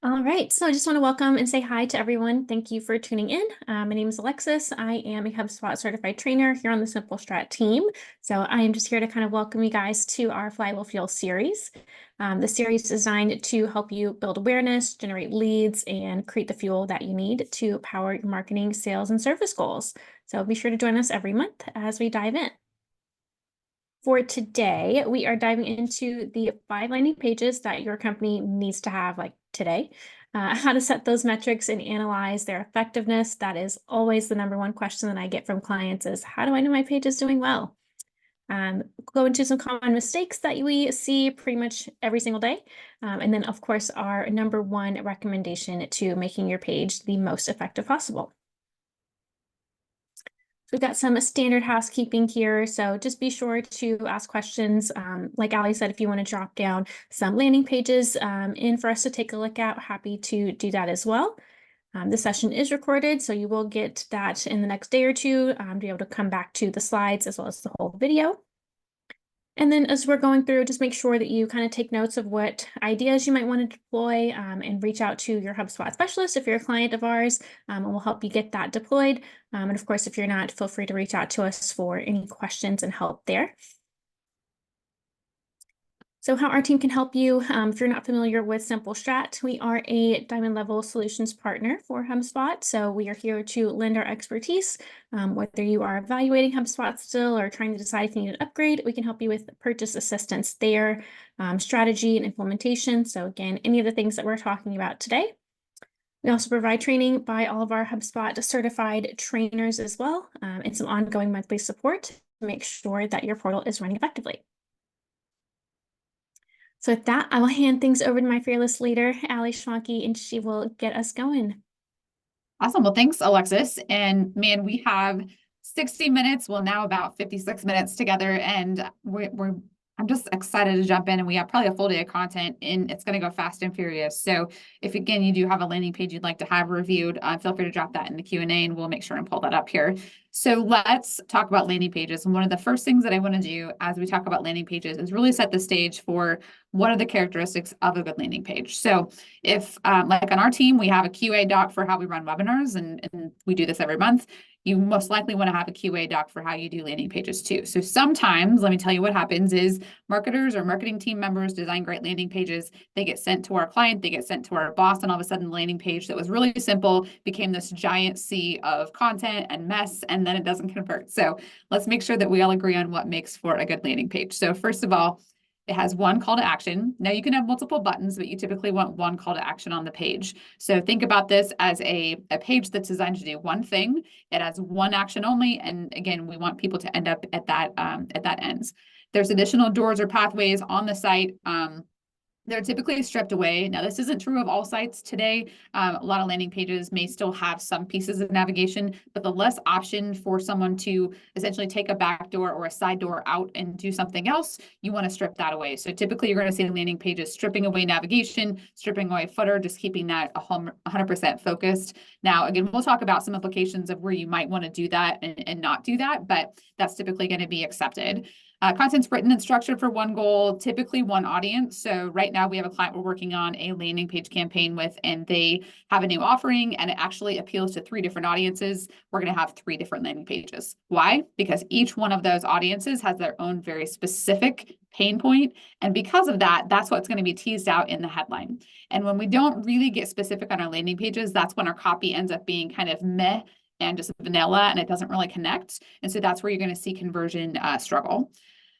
All right, so I just want to welcome and say hi to everyone. Thank you for tuning in. My name is Alexis. I am a HubSpot certified trainer here on the Simple Strat team. So I am just here to kind of welcome you guys to our Flywheel Fuel series. The series is designed to help you build awareness, generate leads, and create the fuel that you need to power your marketing, sales, and service goals. So be sure to join us every month as we dive in. For today, we are diving into the 5 landing pages that your company needs to have like today, how to set those metrics and analyze their effectiveness. That is always the number one question that I get from clients is, how do I know my page is doing well? Go into some common mistakes that we see pretty much every single day. And then, of course, our number one recommendation to making your page the most effective possible. We've got some standard housekeeping here, so just be sure to ask questions. Like Ali said, if you want to drop down some landing pages in for us to take a look at, happy to do that as well. The session is recorded, so you will get that in the next day or two to be able to come back to the slides as well as the whole video. And then as we're going through, just make sure that you kind of take notes of what ideas you might want to deploy and reach out to your HubSpot specialist if you're a client of ours, and we'll help you get that deployed. And of course, if you're not, feel free to reach out to us for any questions and help there. So how our team can help you, if you're not familiar with Simple Strat, we are a diamond level solutions partner for HubSpot. So we are here to lend our expertise. Whether you are evaluating HubSpot still or trying to decide if you need an upgrade, we can help you with purchase assistance there, strategy and implementation. So again, any of the things that we're talking about today. We also provide training by all of our HubSpot certified trainers as well, and some ongoing monthly support to make sure that your portal is running effectively. So with that, I will hand things over to my fearless leader, Ali Schwanke, and she will get us going. Awesome. Well, thanks, Alexis. And man, we have 60 minutes, well, now about 56 minutes together, and I'm just excited to jump in, and we have probably a full day of content, and it's going to go fast and furious. So if, again, you do have a landing page you'd like to have reviewed, feel free to drop that in the Q&A, and we'll make sure and pull that up here. So let's talk about landing pages. And one of the first things that I want to do as we talk about landing pages is really set the stage for what are the characteristics of a good landing page. So if, like on our team, we have a QA doc for how we run webinars, and we do this every month, you most likely want to have a QA doc for how you do landing pages too. So sometimes, let me tell you what happens is marketers or marketing team members design great landing pages. They get sent to our client, they get sent to our boss, and all of a sudden the landing page that was really simple became this giant sea of content and mess, and then it doesn't convert. So let's make sure that we all agree on what makes for a good landing page. So first of all, it has one call to action. Now you can have multiple buttons, but you typically want one call to action on the page. So think about this as a page that's designed to do one thing. It has one action only. And again, we want people to end up at that ends. There's additional doors or pathways on the site. They're typically stripped away. Now, this isn't true of all sites today. A lot of landing pages may still have some pieces of navigation, but the less option for someone to essentially take a back door or a side door out and do something else, you want to strip that away. So typically you're going to see landing pages stripping away navigation, stripping away footer, just keeping that 100% focused. Now, again, we'll talk about some implications of where you might want to do that and not do that, but that's typically going to be accepted. Content's written and structured for one goal, typically one audience. So right now we have a client we're working on a landing page campaign with, and they have a new offering, and it actually appeals to 3 different audiences. We're going to have 3 different landing pages. Why? Because each one of those audiences has their own very specific pain point. And because of that, that's what's going to be teased out in the headline. And when we don't really get specific on our landing pages, that's when our copy ends up being kind of meh and just vanilla, and it doesn't really connect. And so that's where you're going to see conversion struggle.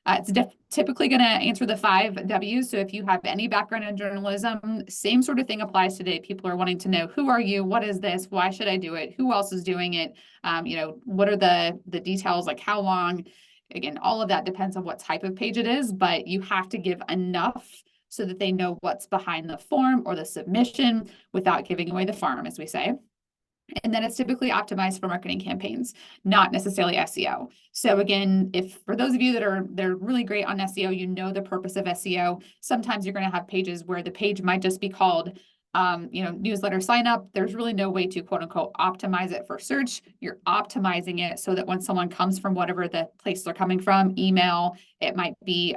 It's typically going to answer the 5 W's. So if you have any background in journalism, same sort of thing applies today. People are wanting to know, who are you? What is this? Why should I do it? Who else is doing it? What are the details? Like how long? Again, all of that depends on what type of page it is, but you have to give enough so that they know what's behind the form or the submission without giving away the farm, as we say. And then it's typically optimized for marketing campaigns, not necessarily SEO. So again, if for those of you they're really great on SEO, you know the purpose of SEO. Sometimes you're going to have pages where the page might just be called newsletter sign up. There's really no way to quote unquote optimize it for search. You're optimizing it so that when someone comes from whatever the place they're coming from, email, it might be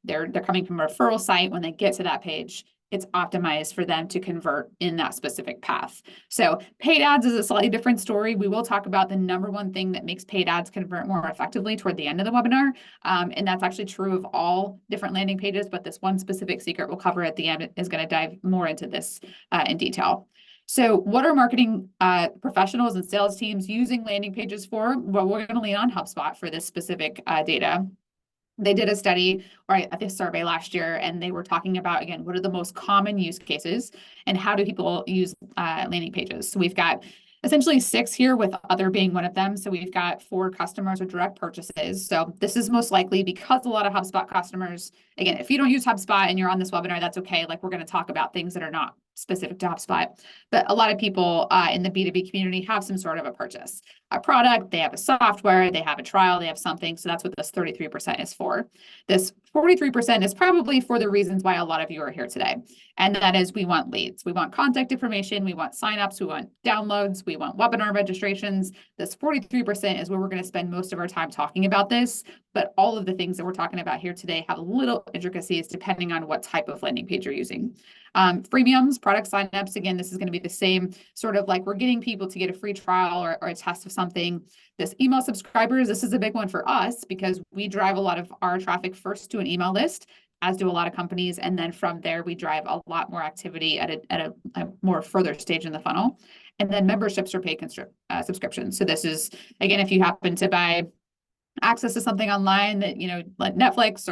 they're coming from a referral site, when they get to that page, it's optimized for them to convert in that specific path. So paid ads is a slightly different story. We will talk about the number one thing that makes paid ads convert more effectively toward the end of the webinar. And that's actually true of all different landing pages, but this one specific secret we'll cover at the end is going to dive more into this in detail. So what are marketing professionals and sales teams using landing pages for? Well, we're going to lean on HubSpot for this specific data. They did a study or a survey last year, and they were talking about, again, what are the most common use cases and how do people use landing pages? So we've got essentially 6 here, with other being one of them. So we've got 4 customers or direct purchases. So this is most likely because a lot of HubSpot customers, again, if you don't use HubSpot and you're on this webinar, that's okay. Like, we're going to talk about things that are not specific to HubSpot. But a lot of people in the B2B community have some sort of a purchase, a product, they have a software, they have a trial, they have something. So that's what this 33% is for. This 43% is probably for the reasons why a lot of you are here today. And that is, we want leads, we want contact information, we want signups, we want downloads, we want webinar registrations. This 43% is where we're going to spend most of our time talking about this. But all of the things that we're talking about here today have little intricacies depending on what type of landing page you're using. Freemiums, product signups, again, this is going to be the same sort of like we're getting people to get a free trial or a test of something. This email subscribers, this is a big one for us because we drive a lot of our traffic first to an email list, as do a lot of companies. And then from there, we drive a lot more activity at a more further stage in the funnel. And then memberships or paid subscriptions. So this is, again, if you happen to buy access to something online that, like Netflix,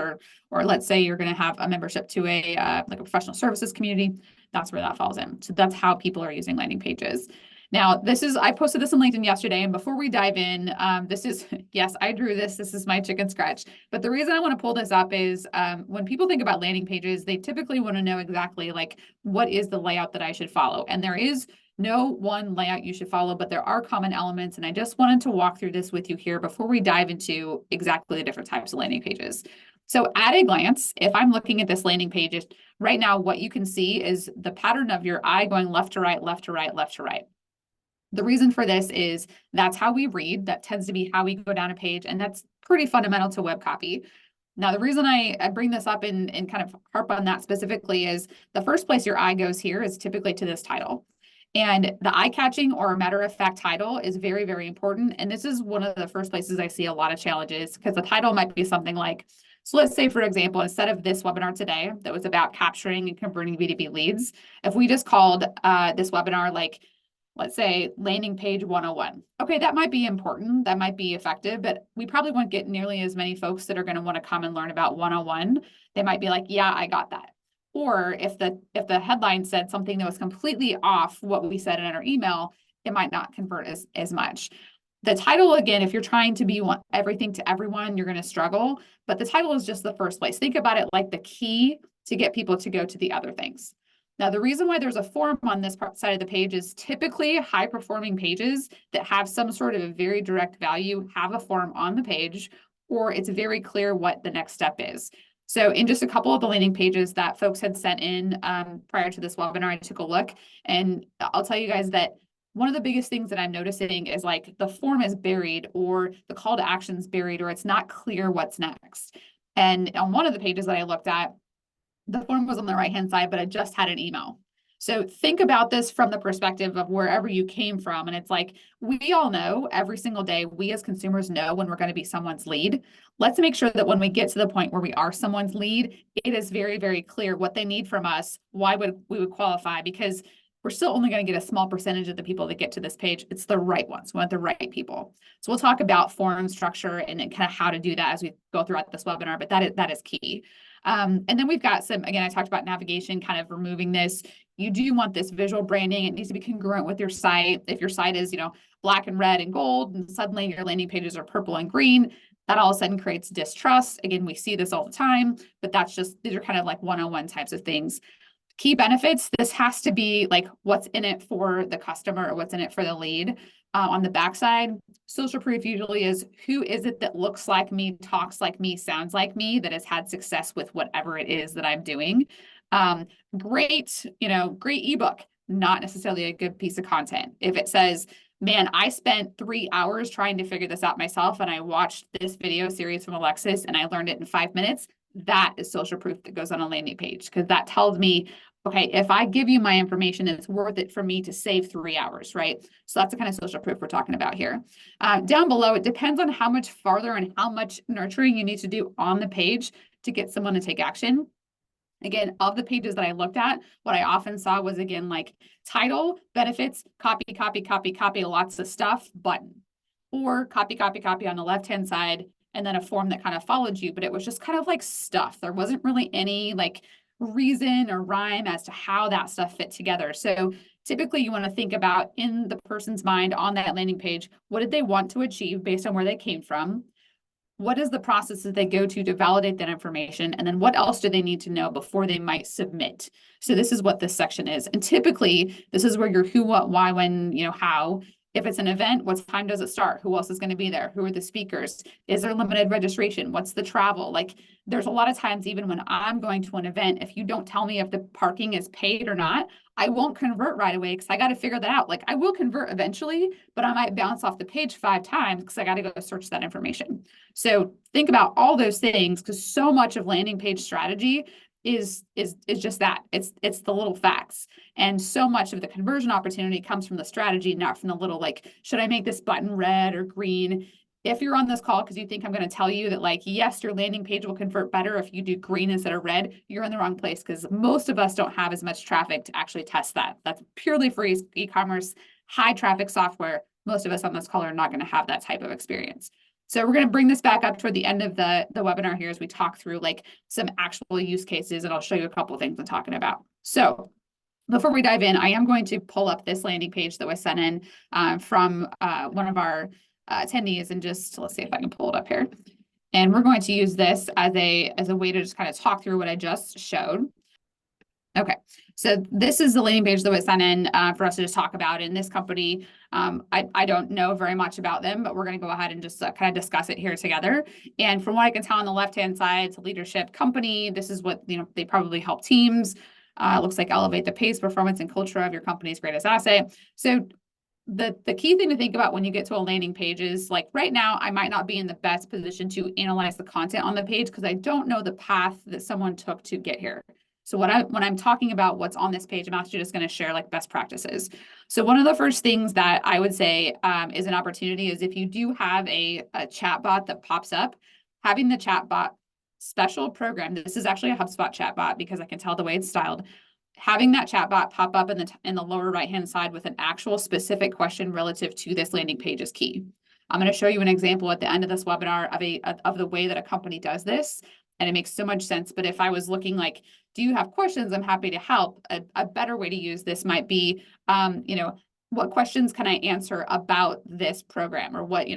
or let's say you're going to have a membership to a like a professional services community, that's where that falls in. So that's how people are using landing pages. Now, I posted this on LinkedIn yesterday, and before we dive in, this is, yes, I drew this. This is my chicken scratch. But the reason I want to pull this up is when people think about landing pages, they typically want to know exactly like, what is the layout that I should follow? And there is no one layout you should follow, but there are common elements. And I just wanted to walk through this with you here before we dive into exactly the different types of landing pages. So at a glance, if I'm looking at this landing page, right now, what you can see is the pattern of your eye going left to right, left to right, left to right. The reason for this is that's how we read. That tends to be how we go down a page. And that's pretty fundamental to web copy. Now, the reason I bring this up and kind of harp on that specifically is the first place your eye goes here is typically to this title. And the eye-catching or matter-of-fact title is very, very important. And this is one of the first places I see a lot of challenges, because the title might be something like, so let's say, for example, instead of this webinar today that was about capturing and converting B2B leads, if we just called this webinar like, let's say, landing page 101. Okay, that might be important, that might be effective, but we probably won't get nearly as many folks that are going to want to come and learn about 101. They might be like, yeah, I got that. Or if the headline said something that was completely off what we said in our email, it might not convert as much. The title, again, if you're trying to be everything to everyone, you're going to struggle. But the title is just the first place. Think about it like the key to get people to go to the other things. Now, the reason why there's a form on this side of the page is typically high-performing pages that have some sort of a very direct value have a form on the page, or it's very clear what the next step is. So in just a couple of the landing pages that folks had sent in prior to this webinar, I took a look, and I'll tell you guys that one of the biggest things that I'm noticing is like the form is buried, or the call to action is buried, or it's not clear what's next. And on one of the pages that I looked at, the form was on the right-hand side, but it just had an email. So think about this from the perspective of wherever you came from. And it's like, we all know every single day, we as consumers know when we're going to be someone's lead. Let's make sure that when we get to the point where we are someone's lead, it is very, very clear what they need from us, why we would qualify, because we're still only going to get a small percentage of the people that get to this page. It's the right ones. We want the right people. So we'll talk about form structure and kind of how to do that as we go throughout this webinar, but that is key. And then we've got some, again, I talked about navigation, kind of removing this. You do want this visual branding. It needs to be congruent with your site. If your site is, black and red and gold, and suddenly your landing pages are purple and green, that all of a sudden creates distrust. Again, we see this all the time, but these are kind of like one-on-one types of things. Key benefits, this has to be like what's in it for the customer or what's in it for the lead. On the backside, social proof usually is who is it that looks like me, talks like me, sounds like me, that has had success with whatever it is that I'm doing. Great ebook, not necessarily a good piece of content. If it says, man, I spent 3 hours trying to figure this out myself, and I watched this video series from Alexis and I learned it in 5 minutes, that is social proof that goes on a landing page, because that tells me okay, if I give you my information, it's worth it for me to save 3 hours, right? So that's the kind of social proof we're talking about here. Down below, it depends on how much farther and how much nurturing you need to do on the page to get someone to take action. Again, of the pages that I looked at, what I often saw was, again, like title, benefits, copy, copy, copy, copy, lots of stuff, button. Or copy, copy, copy on the left-hand side, and then a form that kind of followed you, but it was just kind of like stuff. There wasn't really any like reason or rhyme as to how that stuff fit together. So typically you want to think about, in the person's mind on that landing page, what did they want to achieve based on where they came from? What is the process that they go to validate that information? And then what else do they need to know before they might submit? So this is what this section is. And typically this is where your who, what, why, when, how. If it's an event, what time does it start? Who else is going to be there? Who are the speakers? Is there limited registration? What's the travel? Like, there's a lot of times, even when I'm going to an event, if you don't tell me if the parking is paid or not, I won't convert right away because I got to figure that out. Like, I will convert eventually, but I might bounce off the page 5 times because I got to go search that information. So think about all those things, because so much of landing page strategy is just that. It's the little facts. And so much of the conversion opportunity comes from the strategy, not from the little, like, should I make this button red or green? If you're on this call because you think I'm going to tell you that, like, yes, your landing page will convert better if you do green instead of red, you're in the wrong place, because most of us don't have as much traffic to actually test that. That's purely for e-commerce, high traffic software. Most of us on this call are not going to have that type of experience. So we're going to bring this back up toward the end of the webinar here as we talk through like some actual use cases, and I'll show you a couple of things I'm talking about. So before we dive in, I am going to pull up this landing page that was sent in from one of our attendees, and just let's see if I can pull it up here. And we're going to use this as a way to just kind of talk through what I just showed. Okay, so this is the landing page that was sent in for us to just talk about. In this company, I don't know very much about them, but we're going to go ahead and just kind of discuss it here together. And from what I can tell on the left-hand side, it's a leadership company. This is what, they probably help teams. It looks like elevate the pace, performance, and culture of your company's greatest asset. So the key thing to think about when you get to a landing page is, like, right now, I might not be in the best position to analyze the content on the page because I don't know the path that someone took to get here. So when I'm talking about what's on this page, I'm actually just going to share like best practices. So one of the first things that I would say is an opportunity is, if you do have a chat bot that pops up, having the chat bot special program. This is actually a HubSpot chat bot because I can tell the way it's styled. Having that chat bot pop up in the lower right-hand side with an actual specific question relative to this landing page is key. I'm going to show you an example at the end of this webinar of the way that a company does this. And it makes so much sense. But if I was looking like, do you have questions? I'm happy to help. A better way to use this might be, what questions can I answer about this program, or what,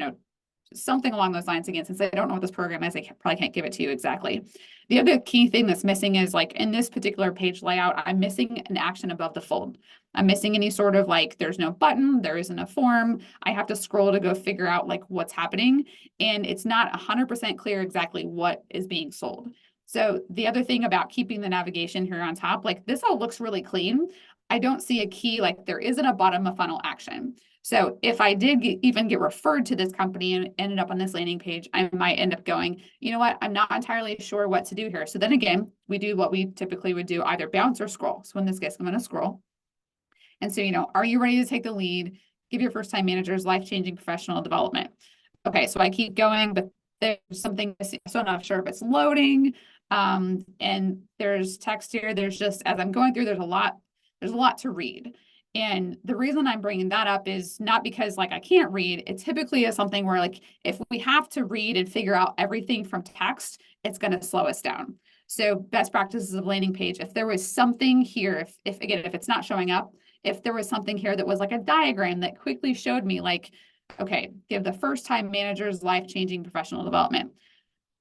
something along those lines. Again, since I don't know what this program is, I probably can't give it to you exactly. The other key thing that's missing is, like, in this particular page layout, I'm missing an action above the fold. I'm missing any sort of, like, there's no button, there isn't a form. I have to scroll to go figure out like what's happening. And it's not 100% clear exactly what is being sold. So the other thing about keeping the navigation here on top, like, this all looks really clean. I don't see a key, like there isn't a bottom of funnel action. So if I did even get referred to this company and ended up on this landing page, I might end up going, you know what, I'm not entirely sure what to do here. So then again, we do what we typically would do, either bounce or scroll. So in this case, I'm going to scroll. And so, are you ready to take the lead? Give your first-time managers life-changing professional development. Okay, so I keep going, but there's something missing. So I'm not sure if it's loading. And there's text here. There's just, as I'm going through, there's a lot to read. And the reason I'm bringing that up is not because, like, I can't read. It typically is something where, like, if we have to read and figure out everything from text, it's going to slow us down. So best practices of landing page, if there was something here, if it's not showing up, if there was something here that was like a diagram that quickly showed me, like, okay, give the first-time managers life-changing professional development.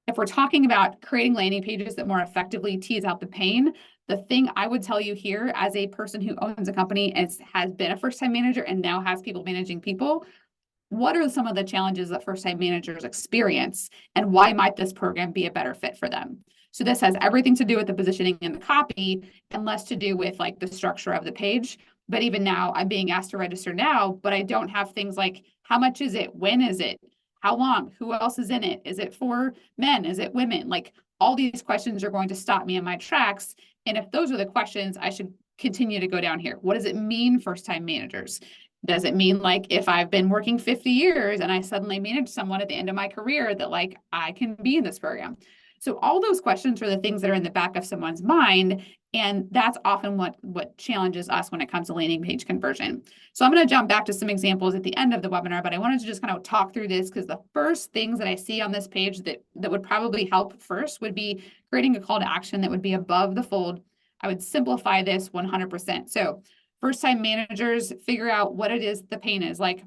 If we're talking about creating landing pages that more effectively tease out the pain, the thing I would tell you here, as a person who owns a company and has been a first-time manager and now has people managing people, what are some of the challenges that first-time managers experience, and why might this program be a better fit for them? So this has everything to do with the positioning and the copy, and less to do with like the structure of the page. But even now, I'm being asked to register now, but I don't have things like, how much is it? When is it? How long? Who else is in it? Is it for men? Is it women? Like, all these questions are going to stop me in my tracks And if those are the questions, I should continue to go down here. What does it mean, first-time managers? Does it mean like if I've been working 50 years and I suddenly manage someone at the end of my career that like I can be in this program? So all those questions are the things that are in the back of someone's mind. And that's often what challenges us when it comes to landing page conversion. So I'm going to jump back to some examples at the end of the webinar, but I wanted to just kind of talk through this because the first things that I see on this page that would probably help first would be creating a call to action that would be above the fold. I would simplify this 100%. So first-time managers, figure out what it is the pain is. Like,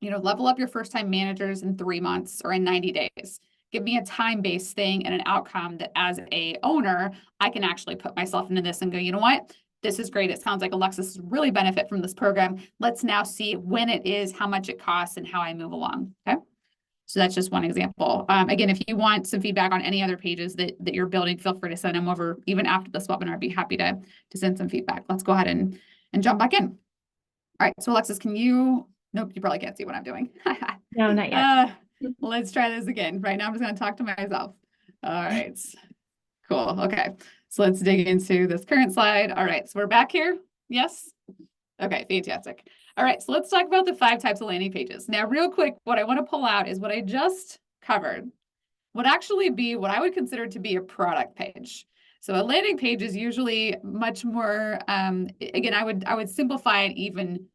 level up your first-time managers in 3 months or in 90 days. Give me a time-based thing and an outcome that as a owner, I can actually put myself into this and go, you know what? This is great. It sounds like Alexis really benefit from this program. Let's now see when it is, how much it costs, and how I move along. Okay. So that's just one example. Again, if you want some feedback on any other pages that you're building, feel free to send them over even after this webinar. I'd be happy to send some feedback. Let's go ahead and jump back in. All right. So Alexis, nope, you probably can't see what I'm doing. No, not yet. Let's try this again. Right now, I'm just going to talk to myself. All right. Cool. Okay. So let's dig into this current slide. All right. So we're back here. Yes. Okay. Fantastic. All right. So let's talk about the 5 types of landing pages. Now, real quick, what I want to pull out is what I just covered would actually be what I would consider to be a product page. So a landing page is usually much more, again, I would simplify it even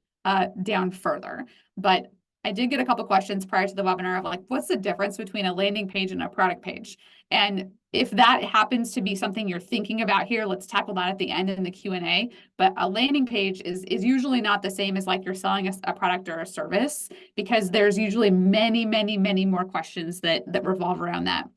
down further, but I did get a couple questions prior to the webinar of like, what's the difference between a landing page and a product page? And if that happens to be something you're thinking about here, let's tackle that at the end in the Q&A. But a landing page is usually not the same as like you're selling a product or a service, because there's usually many, many, many more questions that revolve around that.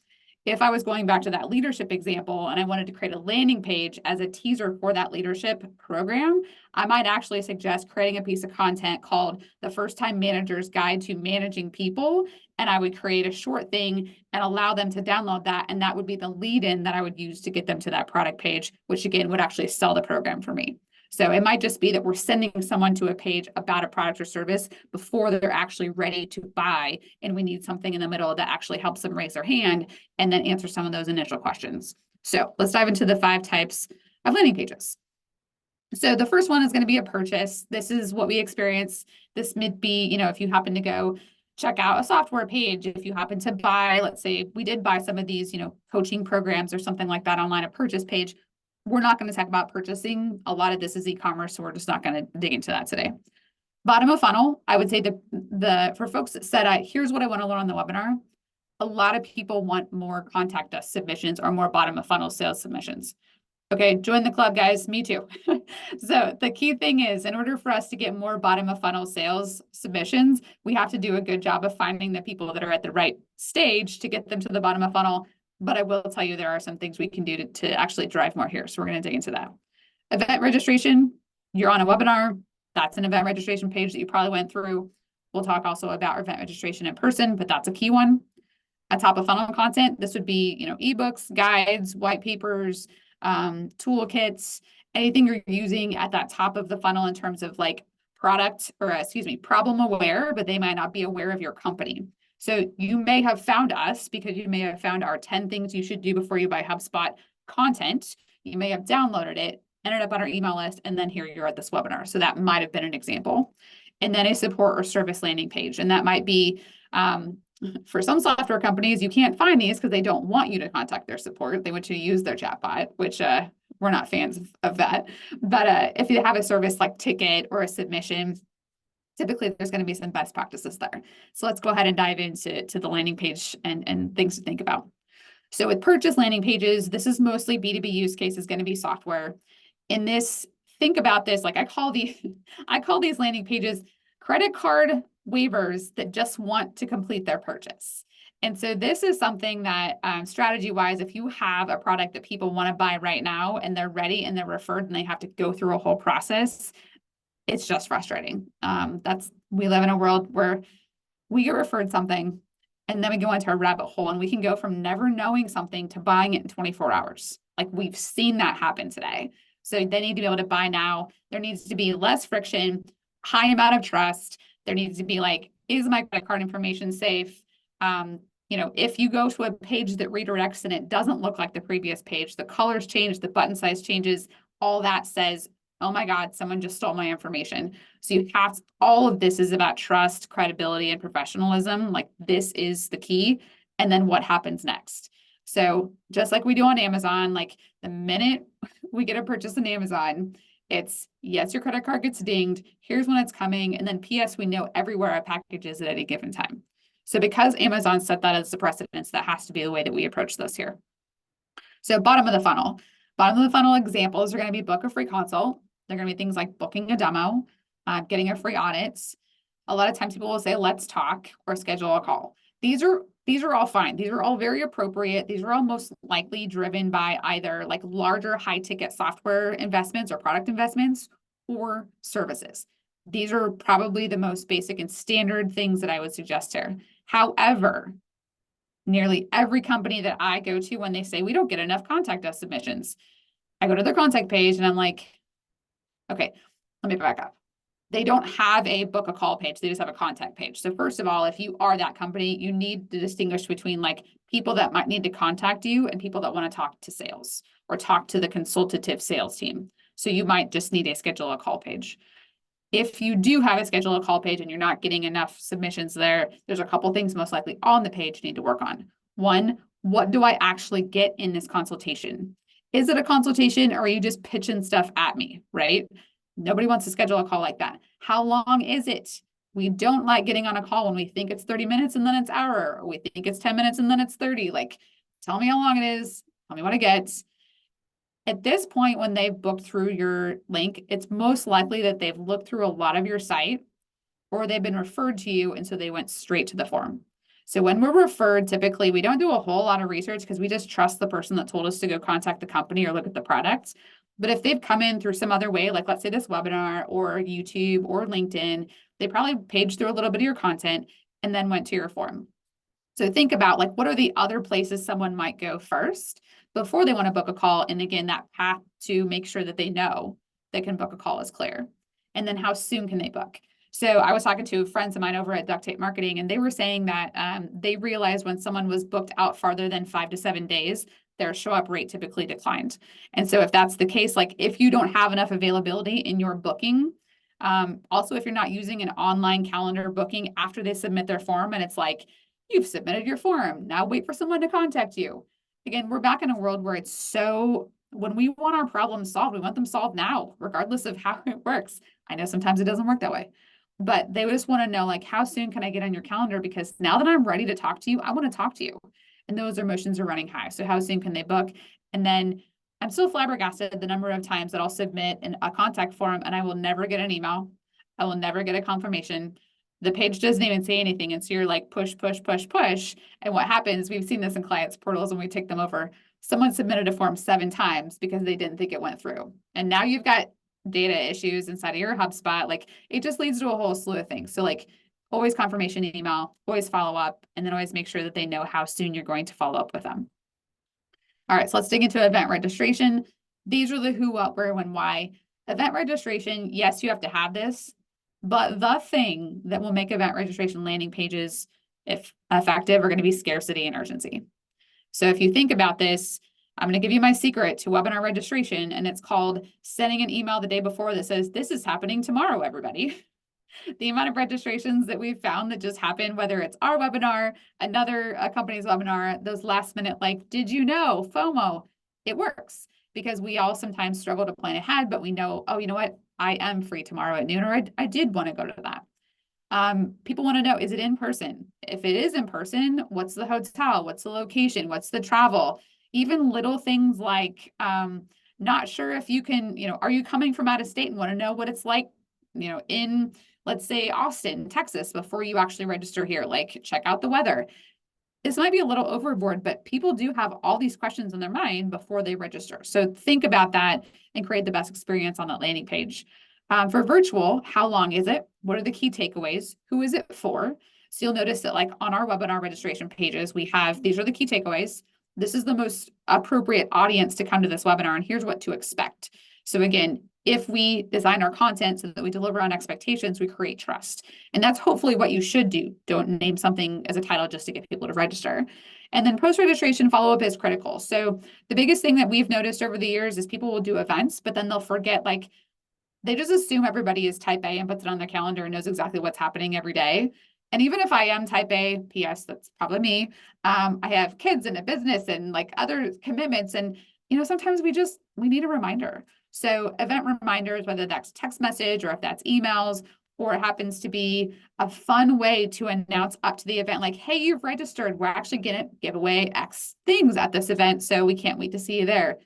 If I was going back to that leadership example and I wanted to create a landing page as a teaser for that leadership program, I might actually suggest creating a piece of content called the First Time Manager's Guide to Managing People. And I would create a short thing and allow them to download that. And that would be the lead-in that I would use to get them to that product page, which again would actually sell the program for me. So it might just be that we're sending someone to a page about a product or service before they're actually ready to buy. And we need something in the middle that actually helps them raise their hand and then answer some of those initial questions. So let's dive into the 5 types of landing pages. So the first one is going to be a purchase. This is what we experience. This may be, if you happen to go check out a software page, if you happen to buy, let's say we did buy some of these, coaching programs or something like that online, a purchase page. We're not going to talk about purchasing. A lot of this is e-commerce, so we're just not going to dig into that today. Bottom of funnel, I would say for folks that said, here's what I want to learn on the webinar. A lot of people want more contact us submissions or more bottom of funnel sales submissions. Okay, join the club, guys. Me too. So the key thing is, in order for us to get more bottom of funnel sales submissions, we have to do a good job of finding the people that are at the right stage to get them to the bottom of funnel. But I will tell you, there are some things we can do to actually drive more here. So we're going to dig into that. Event registration, you're on a webinar. That's an event registration page that you probably went through. We'll talk also about event registration in person, but that's a key one. At top of funnel content, this would be, ebooks, guides, white papers, toolkits, anything you're using at that top of the funnel in terms of like problem aware, but they might not be aware of your company. So you may have found us because you may have found our 10 things you should do before you buy HubSpot content. You may have downloaded it, ended up on our email list, and then here you're at this webinar. So that might have been an example. And then a support or service landing page. And that might be, for some software companies, you can't find these because they don't want you to contact their support. They want you to use their chatbot, which we're not fans of that. But if you have a service like ticket or a submission, typically there's going to be some best practices there. So let's go ahead and dive into the landing page and things to think about. So with purchase landing pages, this is mostly B2B use case is going to be software. In this, think about this, like I call these landing pages credit card waivers that just want to complete their purchase. And so this is something that strategy-wise, if you have a product that people want to buy right now and they're ready and they're referred and they have to go through a whole process, it's just frustrating. We live in a world where we get referred something and then we go into a rabbit hole and we can go from never knowing something to buying it in 24 hours. Like we've seen that happen today. So they need to be able to buy now. There needs to be less friction, high amount of trust. There needs to be like, is my credit card information safe? if you go to a page that redirects and it doesn't look like the previous page, the colors change, the button size changes, all that says, oh my God, someone just stole my information. So all of this is about trust, credibility, and professionalism. Like this is the key. And then what happens next? So just like we do on Amazon, like the minute we get a purchase on Amazon, it's yes, your credit card gets dinged. Here's when it's coming. And then PS, we know everywhere a package is at any given time. So because Amazon set that as the precedence, that has to be the way that we approach this here. So bottom of the funnel. Bottom of the funnel examples are going to be book a free consult. They're going to be things like booking a demo, getting a free audit. A lot of times people will say, let's talk or schedule a call. These are all fine. These are all very appropriate. These are all most likely driven by either like larger high ticket software investments or product investments or services. These are probably the most basic and standard things that I would suggest here. However, nearly every company that I go to, when they say we don't get enough contact us submissions, I go to their contact page and I'm like, okay, let me back up. They don't have a book a call page. They just have a contact page. So first of all, if you are that company, you need to distinguish between like people that might need to contact you and people that want to talk to sales or talk to the consultative sales team. So you might just need a schedule a call page. If you do have a schedule a call page and you're not getting enough submissions there, there's a couple things most likely on the page you need to work on. One, what do I actually get in this consultation? Is it a consultation or are you just pitching stuff at me, right? Nobody wants to schedule a call like that. How long is it? We don't like getting on a call when we think it's 30 minutes and then it's hour, or we think it's 10 minutes and then it's 30. Like, tell me how long it is. Tell me what I get. At this point, when they've booked through your link, it's most likely that they've looked through a lot of your site or they've been referred to you. And so they went straight to the form. So when we're referred, typically we don't do a whole lot of research because we just trust the person that told us to go contact the company or look at the products. But if they've come in through some other way, like let's say this webinar or YouTube or LinkedIn, they probably paged through a little bit of your content and then went to your form. So think about like, what are the other places someone might go first before they want to book a call? And again, that path to make sure that they know they can book a call is clear. And then how soon can they book? So I was talking to friends of mine over at Duct Tape Marketing, and they were saying that they realized when someone was booked out farther than 5 to 7 days, their show up rate typically declined. And so if that's the case, like if you don't have enough availability in your booking, also if you're not using an online calendar booking after they submit their form and it's like, you've submitted your form, now wait for someone to contact you. Again, we're back in a world where it's so, when we want our problems solved, we want them solved now, regardless of how it works. I know sometimes it doesn't work that way, but they just want to know like, how soon can I get on your calendar? Because now that I'm ready to talk to you, I want to talk to you. And those emotions are running high. So how soon can they book? And then I'm still flabbergasted the number of times that I'll submit a contact form and I will never get an email. I will never get a confirmation. The page doesn't even say anything. And so you're like, push, push, push, push. And what happens, we've seen this in clients' portals when we take them over. Someone submitted a form 7 times because they didn't think it went through. And now you've got data issues inside of your HubSpot. Like it just leads to a whole slew of things. So like always confirmation email, always follow up, and then always make sure that they know how soon you're going to follow up with them. All right, so let's dig into event registration. These are the who, what, where, when, why. Event registration, yes, you have to have this, but the thing that will make event registration landing pages, if effective, are going to be scarcity and urgency. So if you think about this, I'm going to give you my secret to webinar registration, and it's called sending an email the day before that says, this is happening tomorrow, everybody. The amount of registrations that we've found that just happen, whether it's our webinar, another company's webinar, those last minute, like, did you know, FOMO, it works because we all sometimes struggle to plan ahead, but we know, oh, you know what? I am free tomorrow at noon, or I did want to go to that. People want to know, is it in person? If it is in person, what's the hotel? What's the location? What's the travel? Even little things like, not sure if you can, are you coming from out of state and want to know what it's like, in, let's say, Austin, Texas, before you actually register here, like check out the weather. This might be a little overboard, but people do have all these questions in their mind before they register. So think about that and create the best experience on that landing page. For virtual, how long is it? What are the key takeaways? Who is it for? So you'll notice that like on our webinar registration pages, we have, these are the key takeaways. This is the most appropriate audience to come to this webinar, and here's what to expect. So again, if we design our content so that we deliver on expectations, we create trust. And that's hopefully what you should do. Don't name something as a title just to get people to register. And then post-registration follow-up is critical. So the biggest thing that we've noticed over the years is people will do events, but then they'll forget, like, they just assume everybody is type A and puts it on their calendar and knows exactly what's happening every day. And even if I am type A, PS, that's probably me. I have kids and a business and like other commitments. And, sometimes we need a reminder. So event reminders, whether that's text message or if that's emails, or it happens to be a fun way to announce up to the event, like, hey, you've registered. We're actually going to give away X things at this event. So we can't wait to see you there.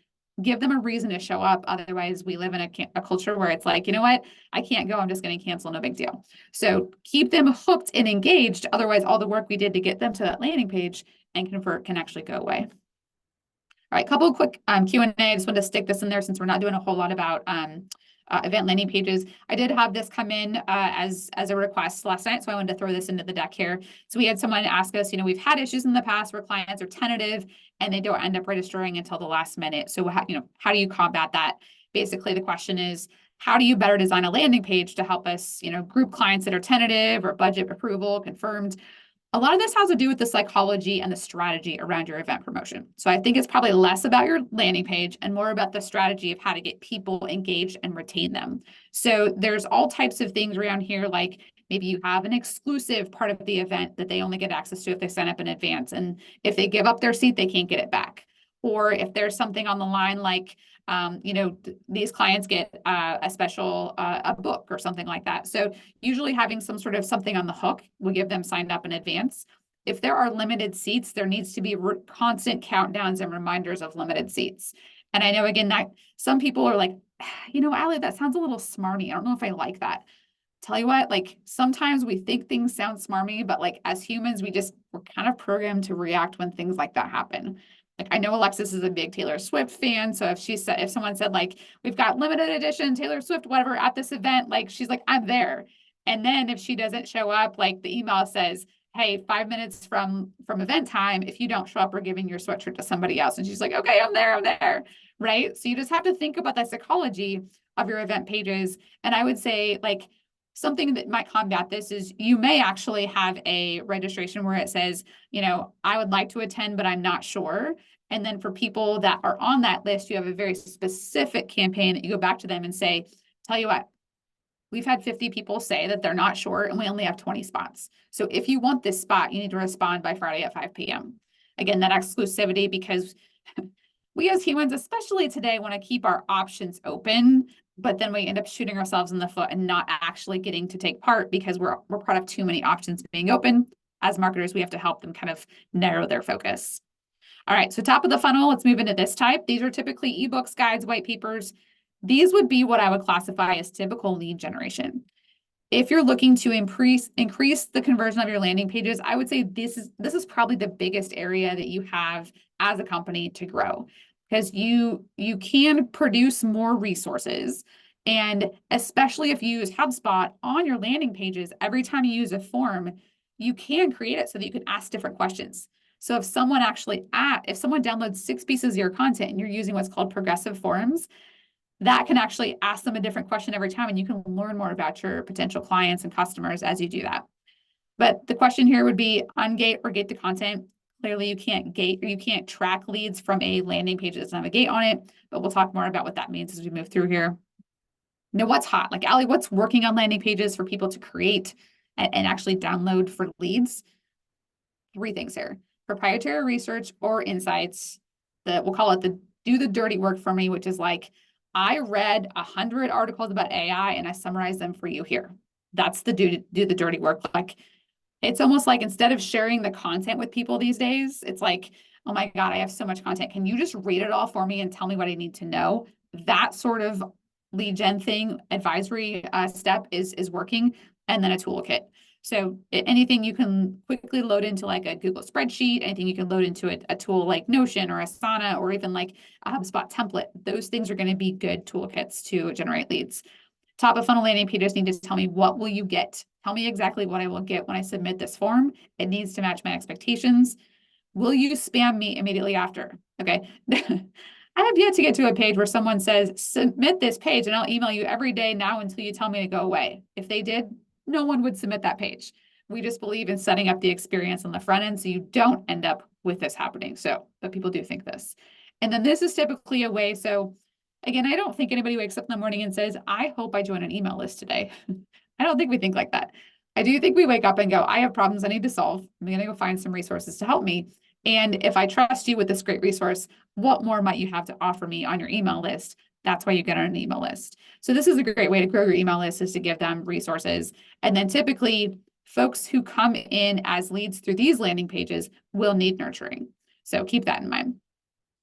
Give them a reason to show up. Otherwise, we live in a culture where it's like, you know what? I can't go. I'm just going to cancel. No big deal. So keep them hooked and engaged. Otherwise, all the work we did to get them to that landing page and convert can actually go away. All right, couple of quick Q&A. I just wanted to stick this in there since we're not doing a whole lot about event landing pages. I did have this come in as a request last night, so I wanted to throw this into the deck here. So we had someone ask us, we've had issues in the past where clients are tentative and they don't end up registering until the last minute. So how do you combat that? Basically, the question is, how do you better design a landing page to help us, group clients that are tentative or budget approval confirmed? A lot of this has to do with the psychology and the strategy around your event promotion. So I think it's probably less about your landing page and more about the strategy of how to get people engaged and retain them. So there's all types of things around here, like maybe you have an exclusive part of the event that they only get access to if they sign up in advance. And if they give up their seat, they can't get it back. Or if there's something on the line like, these clients get a special a book or something like that. So usually having some sort of something on the hook will give them signed up in advance. If there are limited seats, there needs to be constant countdowns and reminders of limited seats. And I know, again, that some people are like, Allie, that sounds a little smarmy. I don't know if I like that. Tell you what, like sometimes we think things sound smarmy, but like as humans, we're kind of programmed to react when things like that happen. Like I know Alexis is a big Taylor Swift fan. So if someone said like, we've got limited edition Taylor Swift, whatever at this event, like she's like, I'm there. And then if she doesn't show up, like the email says, hey, 5 minutes from event time, if you don't show up, we're giving your sweatshirt to somebody else. And she's like, okay, I'm there. Right. So you just have to think about the psychology of your event pages. And I would say like, something that might combat this is you may actually have a registration where it says, I would like to attend, but I'm not sure. And then for people that are on that list, you have a very specific campaign that you go back to them and say, tell you what, we've had 50 people say that they're not sure and we only have 20 spots. So if you want this spot, you need to respond by Friday at 5 p.m. Again, that exclusivity, because we as humans, especially today, want to keep our options open, but then we end up shooting ourselves in the foot and not actually getting to take part because we're part of too many options being open. As marketers, we have to help them kind of narrow their focus. All right, so top of the funnel, let's move into this type. These are typically ebooks, guides, white papers. These would be what I would classify as typical lead generation. If you're looking to increase the conversion of your landing pages, I would say this is probably the biggest area that you have as a company to grow, because you can produce more resources. And especially if you use HubSpot on your landing pages, every time you use a form, you can create it so that you can ask different questions. So if someone downloads 6 pieces of your content and you're using what's called progressive forms, that can actually ask them a different question every time, and you can learn more about your potential clients and customers as you do that. But the question here would be ungate or gate the content. Clearly, you can't gate or you can't track leads from a landing page that doesn't have a gate on it, but we'll talk more about what that means as we move through here. Now, what's hot? Like, Allie, what's working on landing pages for people to create and actually download for leads? 3 things here: proprietary research or insights. We'll call it the do the dirty work for me, which is like, I read 100 articles about AI and I summarized them for you here. That's the do the dirty work. Like, it's almost like instead of sharing the content with people these days, it's like, oh my God, I have so much content. Can you just read it all for me and tell me what I need to know? That sort of lead gen thing, advisory step is working. And then a toolkit. So anything you can quickly load into like a Google spreadsheet, anything you can load into a tool like Notion or Asana, or even like a HubSpot template, those things are going to be good toolkits to generate leads. Top of funnel landing pages need to tell me, what will you get? Tell me exactly what I will get when I submit this form. It needs to match my expectations. Will you spam me immediately after? Okay. I have yet to get to a page where someone says, submit this page and I'll email you every day now until you tell me to go away. If they did, no one would submit that page. We just believe in setting up the experience on the front end so you don't end up with this happening. So, but people do think this. And then this is typically a way. So again, I don't think anybody wakes up in the morning and says, I hope I join an email list today. I don't think we think like that. I do think we wake up and go, I have problems I need to solve. I'm going to go find some resources to help me. And if I trust you with this great resource, what more might you have to offer me on your email list? That's why you get on an email list. So this is a great way to grow your email list, is to give them resources. And then typically folks who come in as leads through these landing pages will need nurturing. So keep that in mind.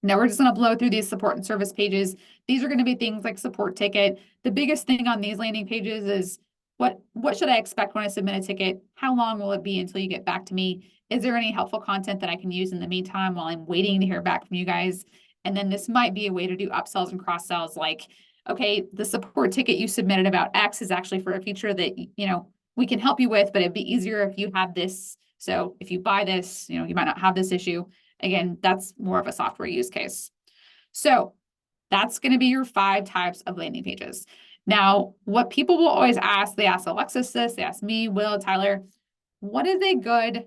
Now we're just going to blow through these support and service pages. These are going to be things like support ticket. The biggest thing on these landing pages is what should I expect when I submit a ticket? How long will it be until you get back to me? Is there any helpful content that I can use in the meantime while I'm waiting to hear back from you guys? And then this might be a way to do upsells and cross sells, like, okay, the support ticket you submitted about X is actually for a feature that, we can help you with, but it'd be easier if you had this. So if you buy this, you might not have this issue. Again, that's more of a software use case. So that's going to be your 5 types of landing pages. Now, what people will always ask, they ask Alexis this, they ask me, Will, Tyler, what is a good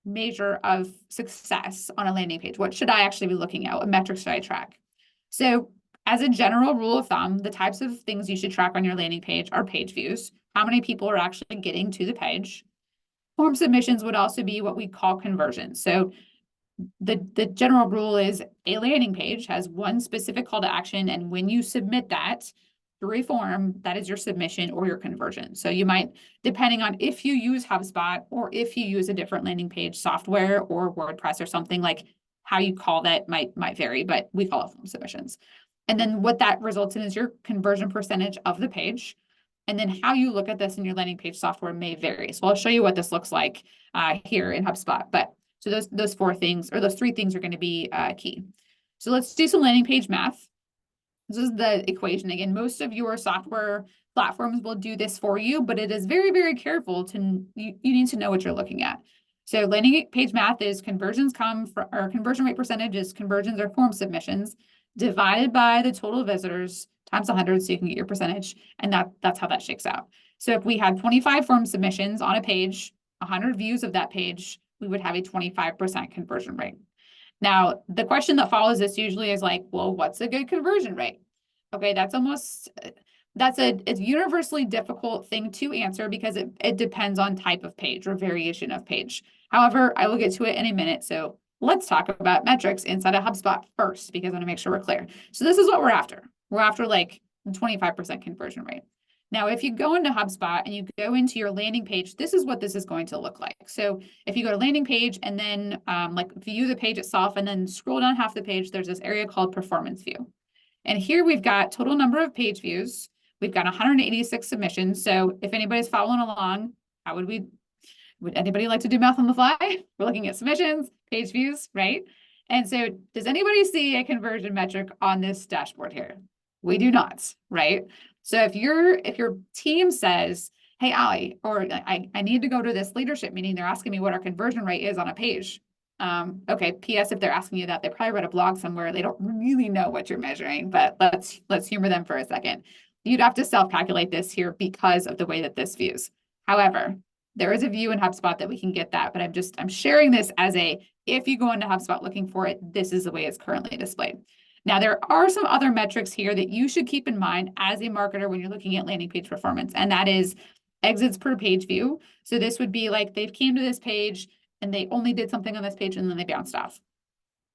measure of success on a landing page? What should I actually be looking at? What metrics should I track? So as a general rule of thumb, the types of things you should track on your landing page are page views. How many people are actually getting to the page? Form submissions would also be what we call conversions. So the general rule is a landing page has one specific call to action, and when you submit that through a form, that is your submission or your conversion. So you might, depending on if you use HubSpot or if you use a different landing page software or WordPress or something, like how you call that might vary, but we call it form submissions. And then what that results in is your conversion percentage of the page. And then how you look at this in your landing page software may vary. So I'll show you what this looks like here in HubSpot. But so those 4 things, or those 3 things, are going to be key. So let's do some landing page math. This is the equation. Again, most of your software platforms will do this for you, but it is very, very careful to, you need to know what you're looking at. So landing page math is conversion rate percentage is conversions or form submissions divided by the total visitors times 100, so you can get your percentage. And that's how that shakes out. So if we had 25 form submissions on a page, 100 views of that page, we would have a 25% conversion rate. Now, the question that follows this usually is like, well, what's a good conversion rate? Okay, that's a universally difficult thing to answer because it depends on type of page or variation of page. However, I will get to it in a minute. So let's talk about metrics inside of HubSpot first, because I want to make sure we're clear. So this is what we're after. We're after like 25% conversion rate. Now, if you go into HubSpot and you go into your landing page, this is what this is going to look like. So if you go to landing page and then like view the page itself and then scroll down half the page, there's this area called performance view. And here we've got total number of page views. We've got 186 submissions. So if anybody's following along, would anybody like to do math on the fly? We're looking at submissions, page views, right? And so does anybody see a conversion metric on this dashboard here? We do not, right? So if your team says, hey, Allie, or I need to go to this leadership meeting, they're asking me what our conversion rate is on a page. Okay, PS, if they're asking you that, they probably read a blog somewhere. They don't really know what you're measuring, but let's humor them for a second. You'd have to self-calculate this here because of the way that this views. However, there is a view in HubSpot that we can get that, but I'm sharing this as if you go into HubSpot looking for it, this is the way it's currently displayed. Now, there are some other metrics here that you should keep in mind as a marketer when you're looking at landing page performance, and that is exits per page view. So this would be like they've came to this page and they only did something on this page and then they bounced off.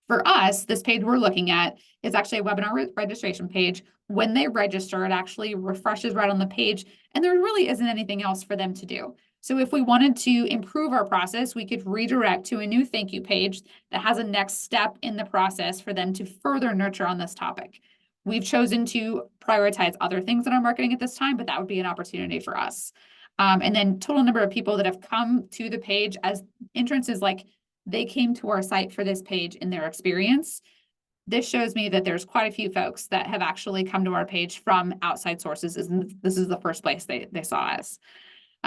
For us, this page we're looking at is actually a webinar registration page. When they register, it actually refreshes right on the page, and there really isn't anything else for them to do. So if we wanted to improve our process, we could redirect to a new thank you page that has a next step in the process for them to further nurture on this topic. We've chosen to prioritize other things in our marketing at this time, but that would be an opportunity for us. And then total number of people that have come to the page as entrance is like they came to our site for this page in their experience. This shows me that there's quite a few folks that have actually come to our page from outside sources. This is the first place they saw us.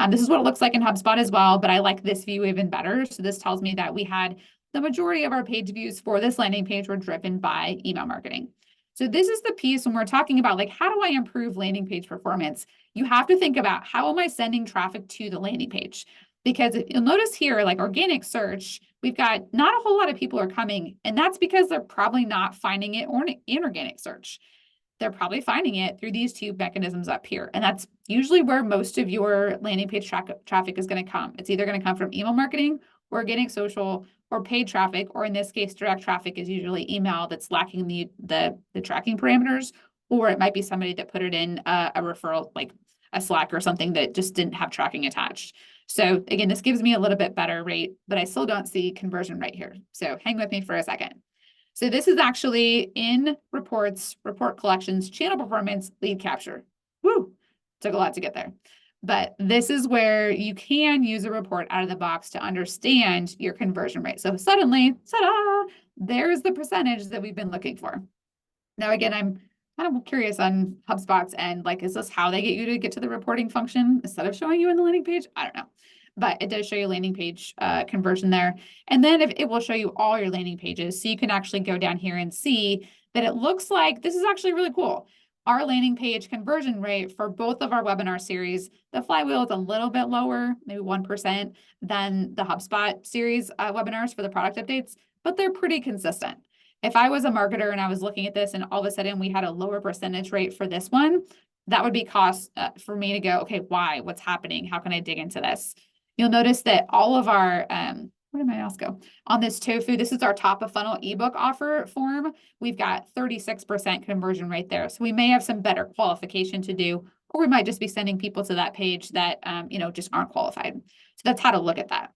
This is what it looks like in HubSpot as well, but I like this view even better. So this tells me that we had the majority of our page views for this landing page were driven by email marketing. So this is the piece when we're talking about like, how do I improve landing page performance? You have to think about how am I sending traffic to the landing page? Because if you'll notice here, like organic search, we've got not a whole lot of people are coming, and that's because they're probably not finding it or in organic search. They're probably finding it through these two mechanisms up here. And that's usually where most of your landing page traffic is going to come. It's either going to come from email marketing, organic social, or paid traffic, or in this case, direct traffic is usually email that's lacking the tracking parameters, or it might be somebody that put it in a referral, like a Slack or something that just didn't have tracking attached. So again, this gives me a little bit better rate, but I still don't see conversion right here. So hang with me for a second. So this is actually in reports, report collections, channel performance, lead capture. Woo, took a lot to get there. But this is where you can use a report out of the box to understand your conversion rate. So suddenly, ta-da, there's the percentage that we've been looking for. Now, again, I'm kind of curious on HubSpot's end, like, is this how they get you to get to the reporting function instead of showing you in the landing page? I don't know. But it does show you landing page conversion there. And then it will show you all your landing pages. So you can actually go down here and see that it looks like this is actually really cool. Our landing page conversion rate for both of our webinar series, the flywheel is a little bit lower, maybe 1% than the HubSpot series webinars for the product updates, but they're pretty consistent. If I was a marketer and I was looking at this and all of a sudden we had a lower percentage rate for this one, that would be cost for me to go, okay, why? What's happening? How can I dig into this? You'll notice that all of our, where did my mouse go? On this tofu, this is our top of funnel ebook offer form. We've got 36% conversion right there. So we may have some better qualification to do, or we might just be sending people to that page that, just aren't qualified. So that's how to look at that.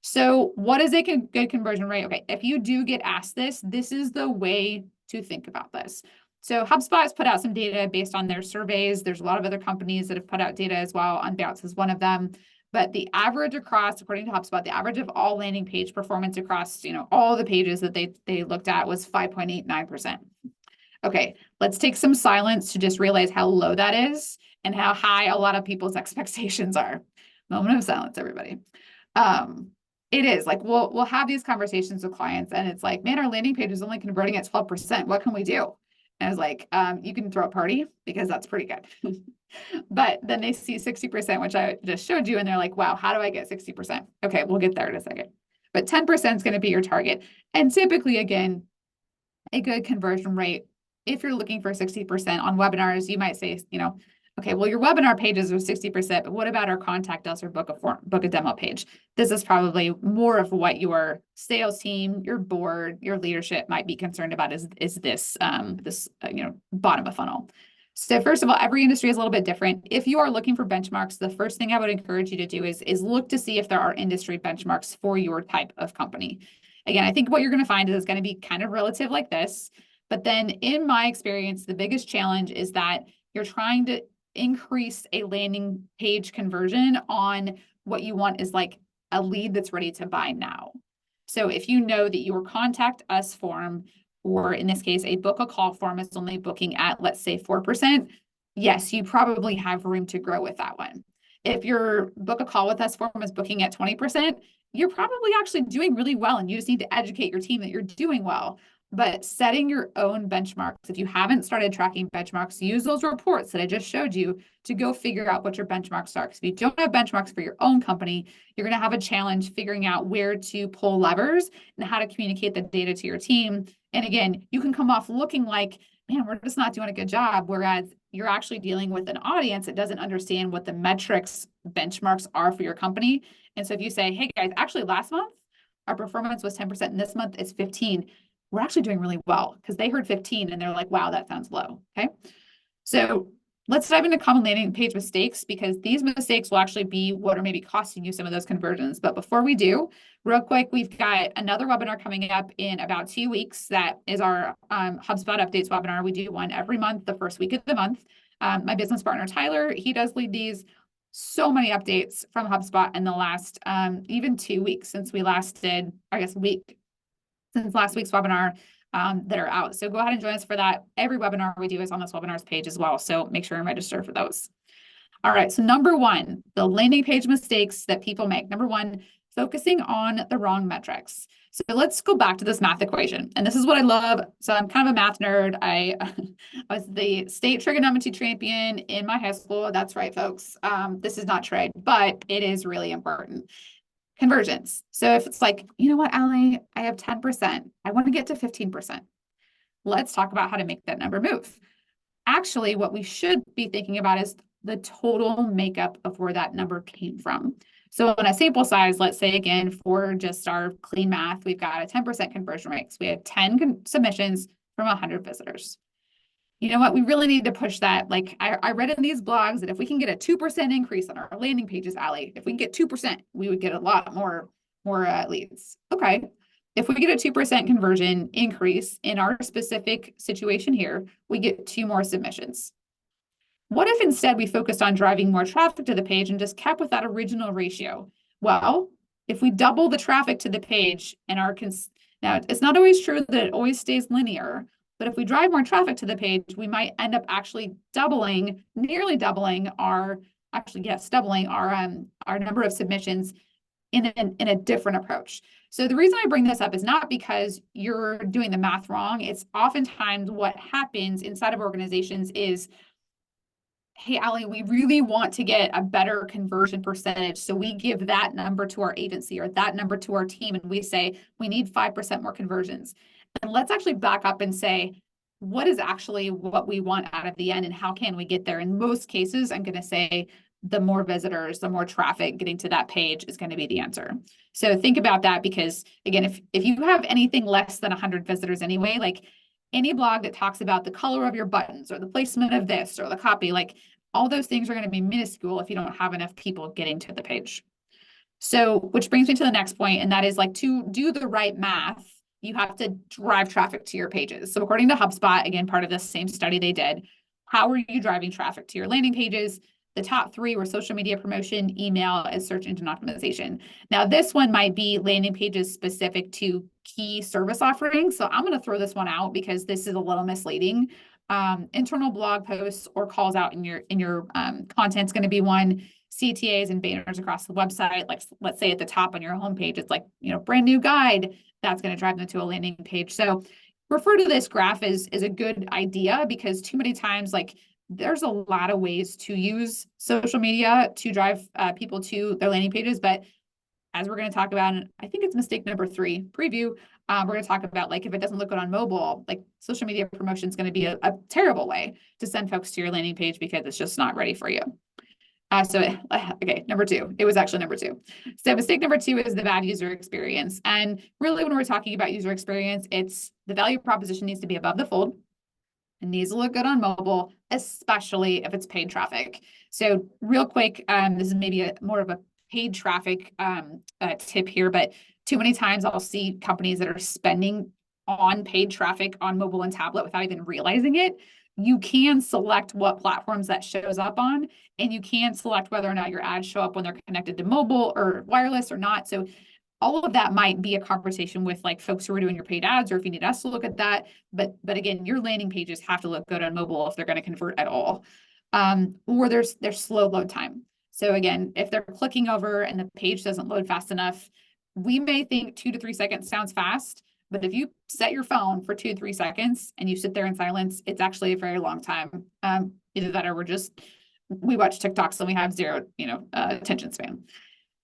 So what is a good conversion rate? Okay, if you do get asked this, this is the way to think about this. So HubSpot has put out some data based on their surveys. There's a lot of other companies that have put out data as well. Unbounce is one of them. But the average across, according to HubSpot, the average of all landing page performance across, all the pages that they looked at was 5.89%. Okay, let's take some silence to just realize how low that is and how high a lot of people's expectations are. Moment of silence, everybody. It is like we'll have these conversations with clients and it's like, man, our landing page is only converting at 12%. What can we do? And I was like, you can throw a party because that's pretty good. But then they see 60%, which I just showed you, and they're like, wow, how do I get 60%? Okay, we'll get there in a second. But 10% is going to be your target. And typically, again, a good conversion rate, if you're looking for 60% on webinars, you might say, okay, well, your webinar pages are 60%, but what about our contact us or book a demo page? This is probably more of what your sales team, your board, your leadership might be concerned about is this bottom of funnel. So first of all, every industry is a little bit different. If you are looking for benchmarks, the first thing I would encourage you to do is look to see if there are industry benchmarks for your type of company. Again, I think what you're going to find is it's going to be kind of relative like this. But then in my experience, the biggest challenge is that you're trying to increase a landing page conversion on what you want is like a lead that's ready to buy now. So if you know that your contact us form, or in this case, a book a call form is only booking at, let's say, 4%, yes, you probably have room to grow with that one. If your book a call with us form is booking at 20%, you're probably actually doing really well, and you just need to educate your team that you're doing well. But setting your own benchmarks, if you haven't started tracking benchmarks, use those reports that I just showed you to go figure out what your benchmarks are. Because if you don't have benchmarks for your own company, you're going to have a challenge figuring out where to pull levers and how to communicate the data to your team. And again, you can come off looking like, man, we're just not doing a good job. Whereas you're actually dealing with an audience that doesn't understand what the metrics benchmarks are for your company. And so if you say, hey guys, actually last month, our performance was 10%, and this month it's 15%. We're actually doing really well because they heard 15 and they're like, wow, that sounds low. Okay. So let's dive into common landing page mistakes, because these mistakes will actually be what are maybe costing you some of those conversions. But before we do, real quick, we've got another webinar coming up in about 2 weeks. That is our HubSpot updates webinar. We do one every month, the first week of the month. My business partner, Tyler, he does lead these. So many updates from HubSpot in the last even 2 weeks since we last did, I guess, since last week's webinar that are out. So go ahead and join us for that. Every webinar we do is on this webinars page as well. So make sure and register for those. All right. So number one, the landing page mistakes that people make. Number one, focusing on the wrong metrics. So let's go back to this math equation. And this is what I love. So I'm kind of a math nerd. I was the state trigonometry champion in my high school. That's right, folks. This is not trade, but it is really important. Conversions. So if it's like, you know what, Allie, I have 10%. I want to get to 15%. Let's talk about how to make that number move. Actually, what we should be thinking about is the total makeup of where that number came from. So on a sample size, let's say again, for just our clean math, we've got a 10% conversion rate. So we have 10 submissions from 100 visitors. You know what? We really need to push that. Like I read in these blogs that if we can get a 2% increase on our landing pages, Allie, if we can get 2%, we would get a lot more leads. Okay. If we get a 2% conversion increase in our specific situation here, we get 2 more submissions. What if instead we focused on driving more traffic to the page and just kept with that original ratio? Well, if we double the traffic to the page and now it's not always true that it always stays linear, but if we drive more traffic to the page, we might end up actually nearly doubling doubling our number of submissions in a different approach. So the reason I bring this up is not because you're doing the math wrong. It's oftentimes what happens inside of organizations is, hey, Allie, we really want to get a better conversion percentage. So we give that number to our agency or that number to our team, and we say, we need 5% more conversions. And let's actually back up and say, what is actually what we want out of the end and how can we get there? In most cases, I'm going to say the more visitors, the more traffic getting to that page is going to be the answer. So think about that because, again, if you have anything less than 100 visitors anyway, like any blog that talks about the color of your buttons or the placement of this or the copy, like all those things are going to be minuscule if you don't have enough people getting to the page. So, which brings me to the next point, and that is like to do the right math, you have to drive traffic to your pages. So according to HubSpot, again, part of this same study they did, how are you driving traffic to your landing pages? The top 3 were social media promotion, email, and search engine optimization. Now, this one might be landing pages specific to key service offerings. So I'm going to throw this one out because this is a little misleading. Internal blog posts or calls out in your content is going to be one. CTAs and banners across the website, like let's say at the top on your homepage, it's like, brand new guide. That's going to drive them to a landing page. So refer to this graph as a good idea because too many times, like there's a lot of ways to use social media to drive people to their landing pages. But as we're going to talk about, and I think it's mistake number 3, preview, we're going to talk about like if it doesn't look good on mobile, like social media promotion is going to be a terrible way to send folks to your landing page because it's just not ready for you. Okay, number 2, it was actually number 2. So mistake number 2 is the bad user experience. And really when we're talking about user experience, it's the value proposition needs to be above the fold. It needs to look good on mobile, especially if it's paid traffic. So real quick, this is maybe more of a paid traffic tip here, but too many times I'll see companies that are spending on paid traffic on mobile and tablet without even realizing it. You can select what platforms that shows up on, and you can select whether or not your ads show up when they're connected to mobile or wireless or not. So all of that might be a conversation with like folks who are doing your paid ads, or if you need us to look at that. But again, your landing pages have to look good on mobile if they're going to convert at all. Or there's slow load time. So again, if they're clicking over and the page doesn't load fast enough, we may think 2 to 3 seconds sounds fast. But if you set your phone for 2 to 3 seconds and you sit there in silence, it's actually a very long time. Either that or we watch TikToks and we have zero, attention span.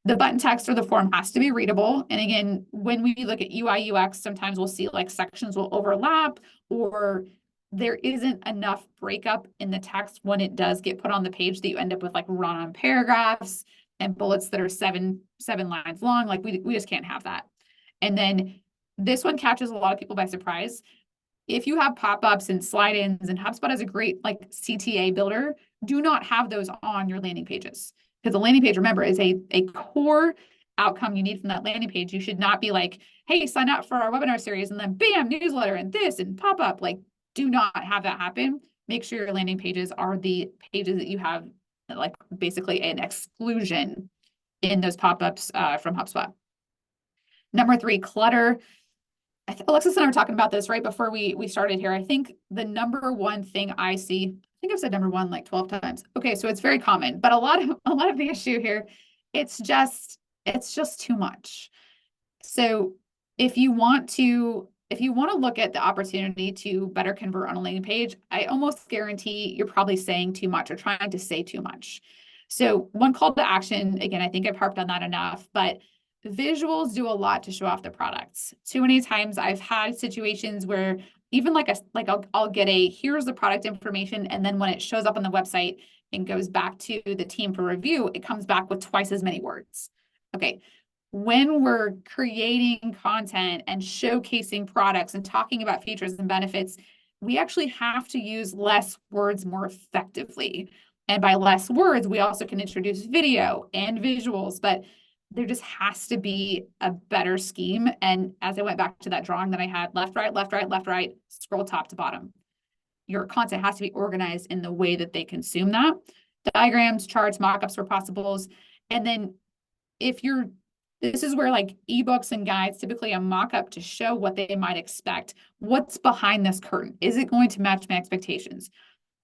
The button text or the form has to be readable. And again, when we look at UI UX, sometimes we'll see like sections will overlap or there isn't enough breakup in the text when it does get put on the page that you end up with like run-on paragraphs and bullets that are seven lines long. Like we just can't have that. And then this one catches a lot of people by surprise. If you have pop-ups and slide-ins, and HubSpot has a great like CTA builder, do not have those on your landing pages. Because the landing page, remember, is a core outcome you need from that landing page. You should not be like, hey, sign up for our webinar series, and then bam, newsletter, and this, and pop-up. Like, do not have that happen. Make sure your landing pages are the pages that you have like basically an exclusion in those pop-ups from HubSpot. Number 3, clutter. Alexis and I were talking about this right before we started here. I think the number one thing I see, I think I've said number 1 like 12 times. Okay, so it's very common, but a lot of the issue here, it's just It's just too much. So if you want to look at the opportunity to better convert on a landing page, I almost guarantee you're probably saying too much or trying to say too much. So one call to action, again, I think I've harped on that enough, but visuals do a lot to show off the products. Too many times I've had situations where even I'll get a here's the product information, and then when it shows up on the website and goes back to the team for review, it comes back with twice as many words. Okay, when we're creating content and showcasing products and talking about features and benefits, we actually have to use less words more effectively. And by less words, we also can introduce video and visuals, but there just has to be a better scheme. And as I went back to that drawing that I had, left, right, left, right, left, right, scroll top to bottom. Your content has to be organized in the way that they consume that. Diagrams, charts, mockups where possibles. And then this is where like ebooks and guides, typically a mock-up to show what they might expect. What's behind this curtain? Is it going to match my expectations?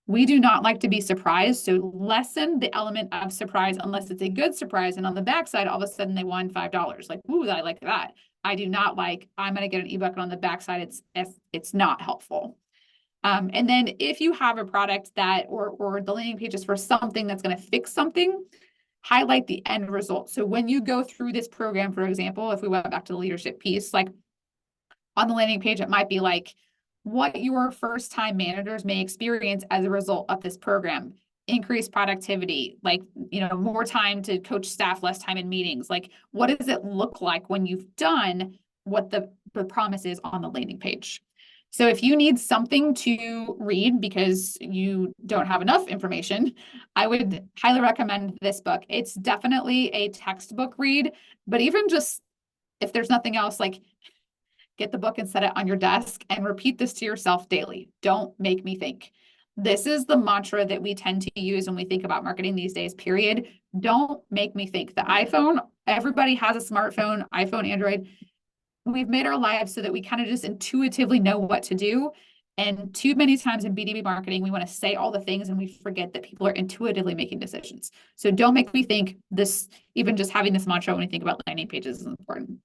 We do not like to be surprised, so lessen the element of surprise unless it's a good surprise. And on the backside, all of a sudden they won $5. Like, ooh, I like that. I do not like, I'm going to get an ebook, and on the backside, it's not helpful. And then if you have a product that, or the landing page is for something that's going to fix something, highlight the end result. So when you go through this program, for example, if we went back to the leadership piece, like on the landing page, it might be like what your first-time managers may experience as a result of this program. Increased productivity, like, more time to coach staff, less time in meetings. Like, what does it look like when you've done what the promise is on the landing page? So if you need something to read because you don't have enough information, I would highly recommend this book. It's definitely a textbook read, but even just if there's nothing else, like get the book and set it on your desk and repeat this to yourself daily. Don't make me think. This is the mantra that we tend to use when we think about marketing these days, period. Don't make me think. The iPhone, everybody has a smartphone, iPhone, Android. We've made our lives so that we kind of just intuitively know what to do. And too many times in B2B marketing, we want to say all the things and we forget that people are intuitively making decisions. So don't make me think this, even just having this mantra when you think about landing pages is important.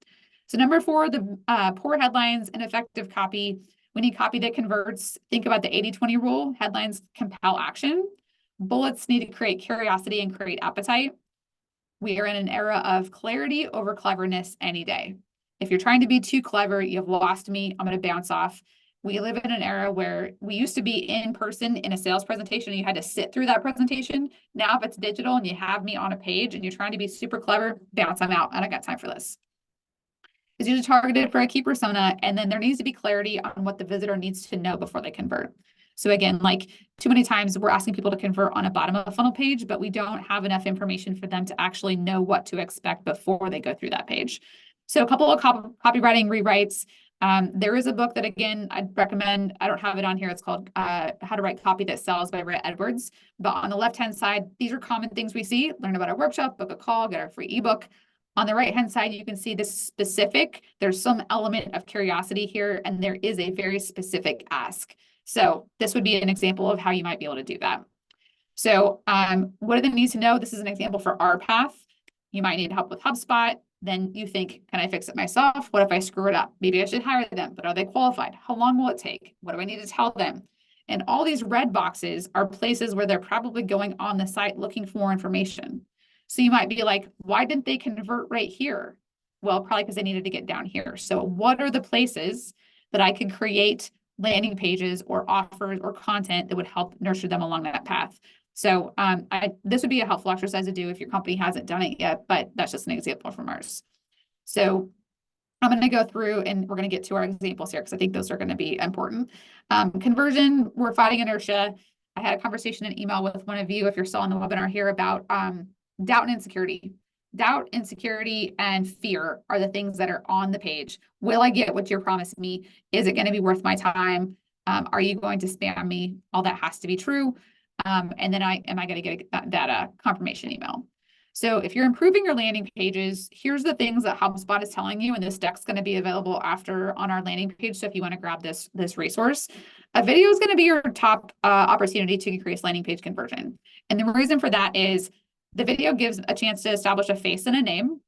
So number 4, the poor headlines and effective copy. We need copy that converts. Think about the 80-20 rule. Headlines compel action. Bullets need to create curiosity and create appetite. We are in an era of clarity over cleverness any day. If you're trying to be too clever, you've lost me. I'm going to bounce off. We live in an era where we used to be in person in a sales presentation and you had to sit through that presentation. Now, if it's digital and you have me on a page and you're trying to be super clever, bounce, I'm out. I don't got time for this. It's usually targeted for a key persona, and then there needs to be clarity on what the visitor needs to know before they convert. So again, like too many times we're asking people to convert on a bottom of a funnel page, but we don't have enough information for them to actually know what to expect before they go through that page. So a couple of copywriting rewrites. There is a book that, again, I'd recommend. I don't have it on here. It's called How to Write Copy That Sells by Rhett Edwards. But on the left-hand side, these are common things we see. Learn about our workshop, book a call, get our free ebook. On the right-hand side, you can see this specific. There's some element of curiosity here, and there is a very specific ask. So this would be an example of how you might be able to do that. So what do they need to know? This is an example for our path. You might need help with HubSpot. Then you think, can I fix it myself? What if I screw it up? Maybe I should hire them, but are they qualified? How long will it take? What do I need to tell them? And all these red boxes are places where they're probably going on the site looking for more information. So you might be like, why didn't they convert right here? Well, probably because they needed to get down here. So what are the places that I could create landing pages or offers or content that would help nurture them along that path? So this would be a helpful exercise to do if your company hasn't done it yet, but that's just an example from ours. So I'm going to go through and we're going to get to our examples here because I think those are going to be important. Conversion, we're fighting inertia. I had a conversation in email with one of you, if you're still on the webinar here, about doubt and insecurity. Doubt, insecurity, and fear are the things that are on the page. Will I get what you're promising me? Is it going to be worth my time? Are you going to spam me? All that has to be true. And then am I going to get that confirmation email? So if you're improving your landing pages, here's the things that HubSpot is telling you, and this deck's going to be available after on our landing page. So if you want to grab this resource, a video is going to be your top opportunity to increase landing page conversion. And the reason for that is the video gives a chance to establish a face and a name.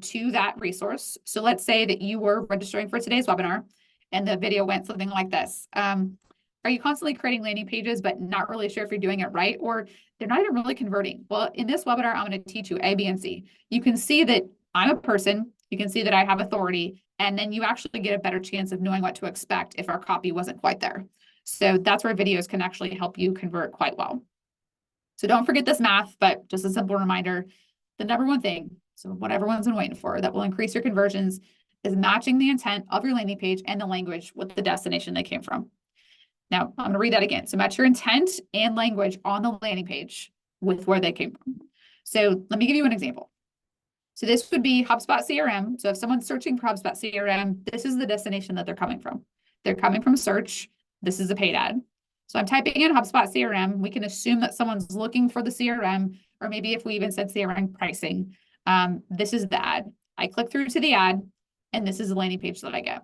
to that resource. So let's say that you were registering for today's webinar and the video went something like this. Are you constantly creating landing pages, but not really sure if you're doing it right, or they're not even really converting? Well, in this webinar, I'm going to teach you A, B, and C. You can see that I'm a person. You can see that I have authority, and then you actually get a better chance of knowing what to expect if our copy wasn't quite there. So that's where videos can actually help you convert quite well. So don't forget this math, but just a simple reminder, the number one thing, so what everyone's been waiting for, that will increase your conversions is matching the intent of your landing page and the language with the destination they came from. Now, I'm going to read that again. So match your intent and language on the landing page with where they came from. So let me give you an example. So this would be HubSpot CRM. So if someone's searching for HubSpot CRM, this is the destination that they're coming from. They're coming from search. This is a paid ad. So I'm typing in HubSpot CRM. We can assume that someone's looking for the CRM, or maybe if we even said CRM pricing, this is the ad. I click through to the ad, and this is the landing page that I get.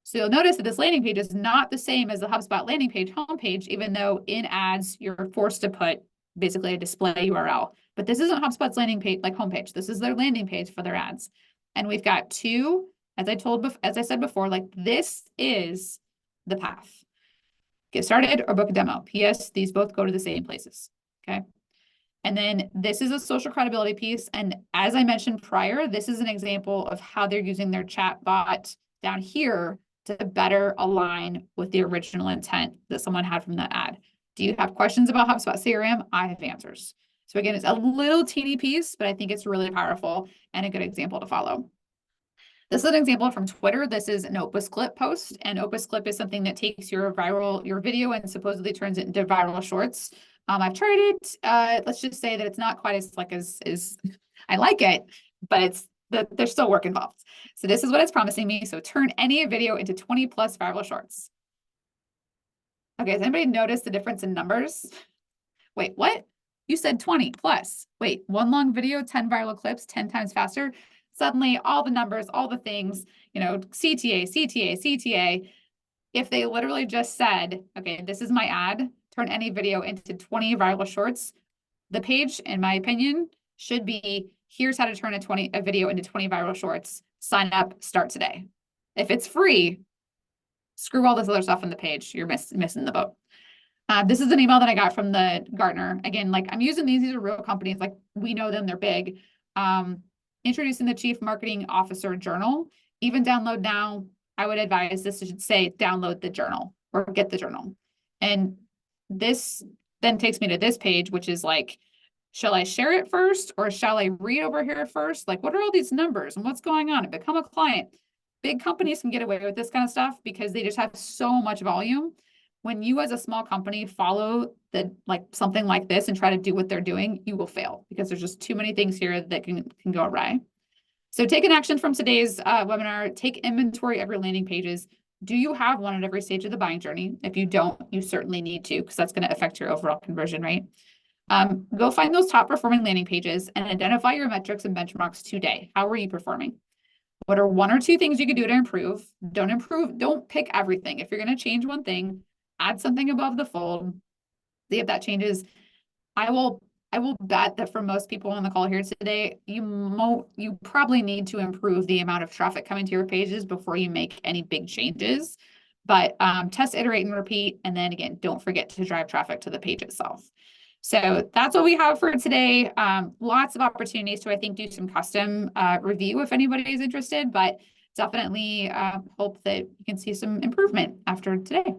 So you'll notice that this landing page is not the same as the HubSpot landing page homepage, even though in ads, you're forced to put basically a display URL. But this isn't HubSpot's landing page, like homepage. This is their landing page for their ads. And we've got two, as I said before, like this is the path. Get started or book a demo. P.S. These both go to the same places. Okay. And then this is a social credibility piece. And as I mentioned prior, this is an example of how they're using their chat bot down here to better align with the original intent that someone had from that ad. Do you have questions about HubSpot CRM? I have answers. So again, it's a little teeny piece, but I think it's really powerful and a good example to follow. This is an example from Twitter. This is an Opus Clip post, and Opus Clip is something that takes your video and supposedly turns it into viral shorts. I've tried it. Let's just say that it's not quite as I like it, but there's still work involved. So this is what it's promising me. So turn any video into 20 plus viral shorts. Okay, has anybody noticed the difference in numbers? Wait, what? You said 20 plus. Wait, one long video, 10 viral clips, 10 times faster. Suddenly all the numbers, all the things, CTA, CTA, CTA. If they literally just said, okay, this is my ad, turn any video into 20 viral shorts, the page, in my opinion, should be, here's how to turn a video into 20 viral shorts. Sign up, start today. If it's free, screw all this other stuff on the page. You're missing the boat. This is an email that I got from the Gartner. Again, like I'm using these are real companies. Like we know them, they're big. Introducing the Chief Marketing Officer journal. Even download now, I would advise this should say download the journal or get the journal. And this then takes me to this page, which is like, shall I share it first or shall I read over here first? Like, what are all these numbers and what's going on? And become a client. Big companies can get away with this kind of stuff because they just have so much volume. When you as a small company follow something like this and try to do what they're doing, you will fail because there's just too many things here that can go awry. So take an action from today's webinar. Take inventory of your landing pages. Do you have one at every stage of the buying journey? If you don't, you certainly need to because that's going to affect your overall conversion rate. Go find those top performing landing pages and identify your metrics and benchmarks today. How are you performing? What are one or two things you could do to improve? Don't pick everything. If you're going to change one thing, add something above the fold. See if that changes. I will bet that for most people on the call here today, you probably need to improve the amount of traffic coming to your pages before you make any big changes. But test, iterate, and repeat. And then again, don't forget to drive traffic to the page itself. So that's what we have for today. Lots of opportunities to, I think, do some custom review if anybody is interested, but definitely hope that you can see some improvement after today.